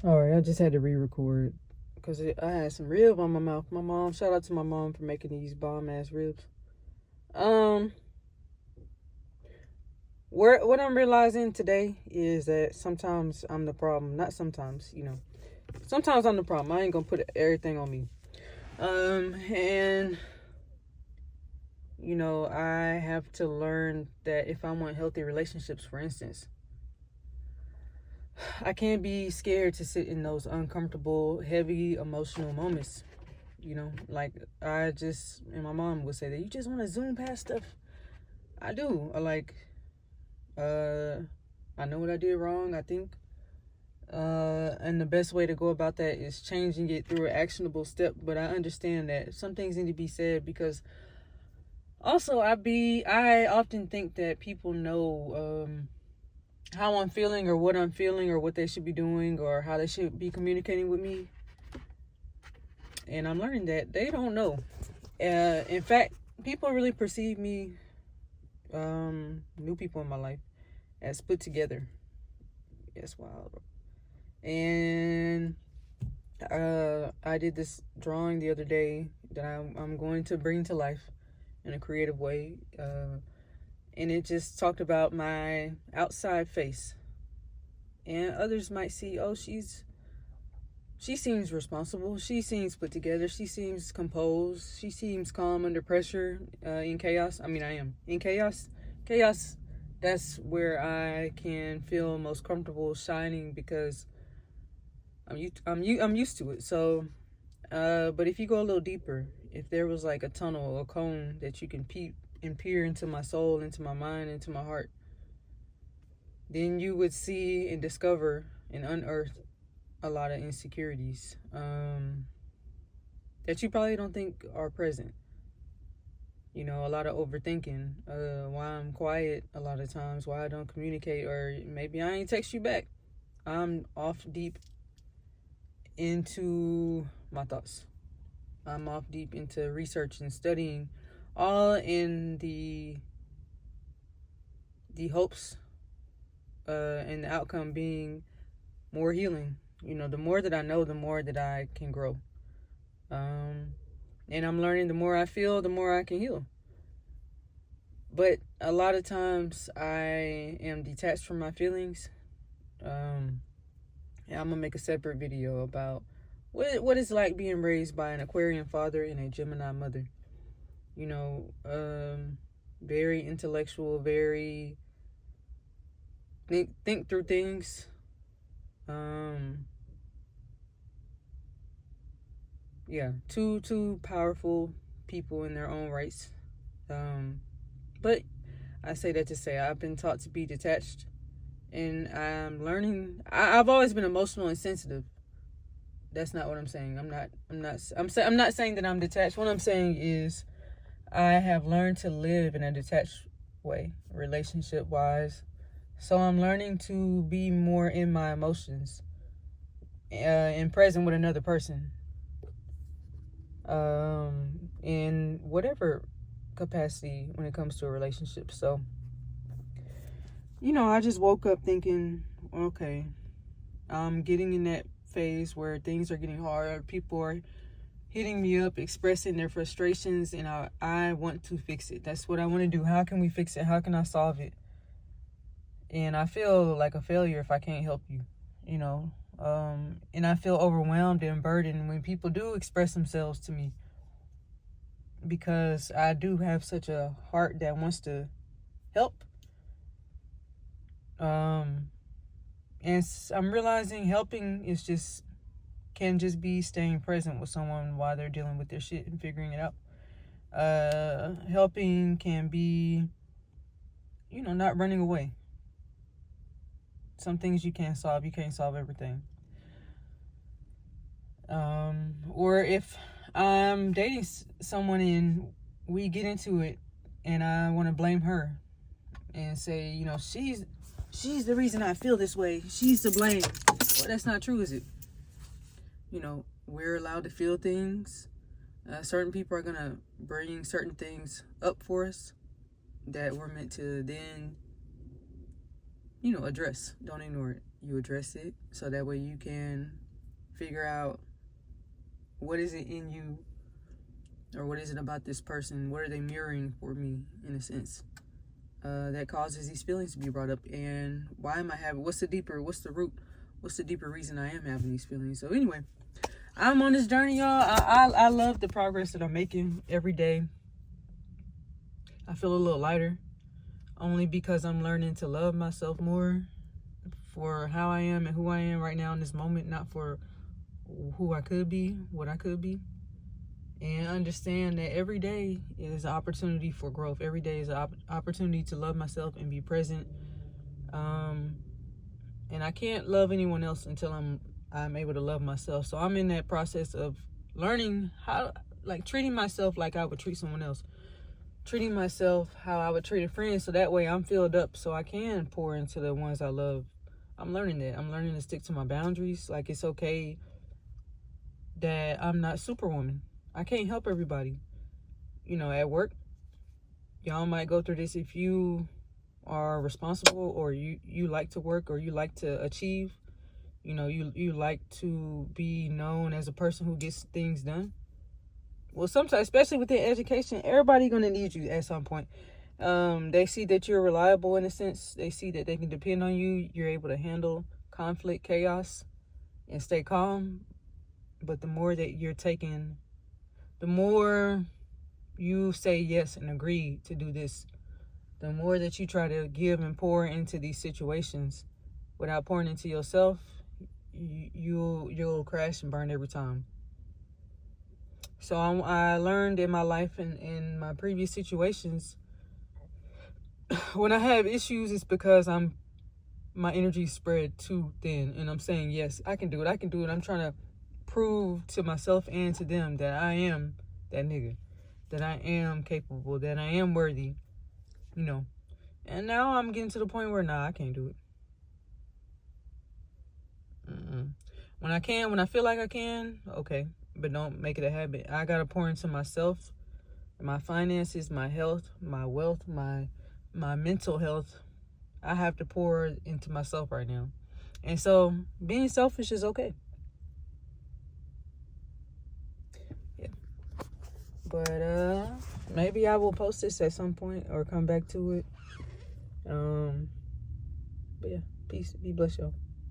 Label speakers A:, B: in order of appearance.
A: All right, I just had to re-record because I had some rib on my mouth. My mom, shout out to my mom for making these bomb ass ribs. Um, what I'm realizing today is that sometimes I'm the problem. Not sometimes, sometimes I'm the problem. I ain't gonna put everything on me. And I have to learn that if I want healthy relationships, for instance, I can't be scared to sit in those uncomfortable, heavy emotional moments. Like and my mom would say that you just want to zoom past stuff. I do. Uh, I know what I did wrong, I think. And the best way to go about that is changing it through an actionable step. But I understand that some things need to be said because also I often think that people know how I'm feeling or what they should be doing or how they should be communicating with me. And I'm learning that they don't know. In fact, people really perceive me, new people in my life, as put together. That's wild. And I did this drawing the other day that I'm going to bring to life in a creative way. And it just talked about my outside face. And others might see, oh, she seems responsible. She seems put together. She seems composed. She seems calm under pressure, in chaos. I mean, I am in chaos. Chaos. That's where I can feel most comfortable shining because I'm used to it. So, but if you go a little deeper, if there was like a tunnel, a cone that you can peep and peer into my soul, into my mind, into my heart, then you would see and discover and unearth a lot of insecurities that you probably don't think are present. A lot of overthinking, why I'm quiet a lot of times, why I don't communicate, or maybe I ain't text you back. I'm off deep into my thoughts. I'm off deep into research and studying, all in the hopes and the outcome being more healing. The more that I know, the more that I can grow. And I'm learning the more I feel, the more I can heal. But a lot of times I am detached from my feelings. And I'm gonna make a separate video about what it's like being raised by an Aquarian father and a Gemini mother. You know, very intellectual, very think through things. Yeah, two powerful people in their own rights. But I say that to say I've been taught to be detached, and I'm learning. I've always been emotional and sensitive. That's not what I'm saying. I'm not saying that I'm detached. What I'm saying is I have learned to live in a detached way, relationship wise. So I'm learning to be more in my emotions, and present with another person, in whatever capacity when it comes to a relationship. So, I just woke up thinking, okay, I'm getting in that phase where things are getting hard. People are hitting me up, expressing their frustrations, and I want to fix it. That's what I want to do. How can we fix it? How can I solve it? And I feel like a failure if I can't help you, you know. And I feel overwhelmed and burdened when people do express themselves to me because I do have such a heart that wants to help. And I'm realizing helping can just be staying present with someone while they're dealing with their shit and figuring it out. Helping can be, not running away. Some things you can't solve. You can't solve everything. Or if I'm dating someone and we get into it and I want to blame her and say, she's the reason I feel this way. She's to blame. Well, that's not true, is it? We're allowed to feel things. Certain people are going to bring certain things up for us that we're meant to then address. Don't ignore it. You address it so that way you can figure out what is it in you, or what is it about this person, what are they mirroring for me, in a sense, that causes these feelings to be brought up, and why am I having, what's the deeper reason I am having these feelings. So anyway, I'm on this journey, y'all. I love the progress that I'm making every day. I feel a little lighter, only because I'm learning to love myself more for how I am and who I am right now in this moment, not for who I could be, what I could be. And understand that every day is an opportunity for growth. Every day is an opportunity to love myself and be present. And I can't love anyone else until I'm able to love myself. So I'm in that process of learning how, like, treating myself like I would treat someone else. Treating myself how I would treat a friend, so that way I'm filled up so I can pour into the ones I love. I'm learning that. I'm learning to stick to my boundaries. Like, it's okay that I'm not Superwoman. I can't help everybody. At work, y'all might go through this if you are responsible, or you like to work, or you like to achieve. You like to be known as a person who gets things done. Well, sometimes, especially within education, everybody gonna need you at some point. They see that you're reliable in a sense. They see that they can depend on you. You're able to handle conflict, chaos, and stay calm. But the more that you're taking, the more you say yes and agree to do this, the more that you try to give and pour into these situations without pouring into yourself, you'll crash and burn every time. So I learned in my life and in my previous situations, when I have issues, it's because my energy spread too thin, and I'm saying, yes, I can do it. I'm trying to prove to myself and to them that I am that nigga, that I am capable, that I am worthy, And now I'm getting to the point where, I can't do it. When I feel like I can, okay, but don't make it a habit. I gotta pour into myself, my finances, my health, my wealth, my mental health. I have to pour into myself right now. And so being selfish is okay. Yeah. But maybe I will post this at some point or come back to it. But yeah, peace. Be blessed, y'all.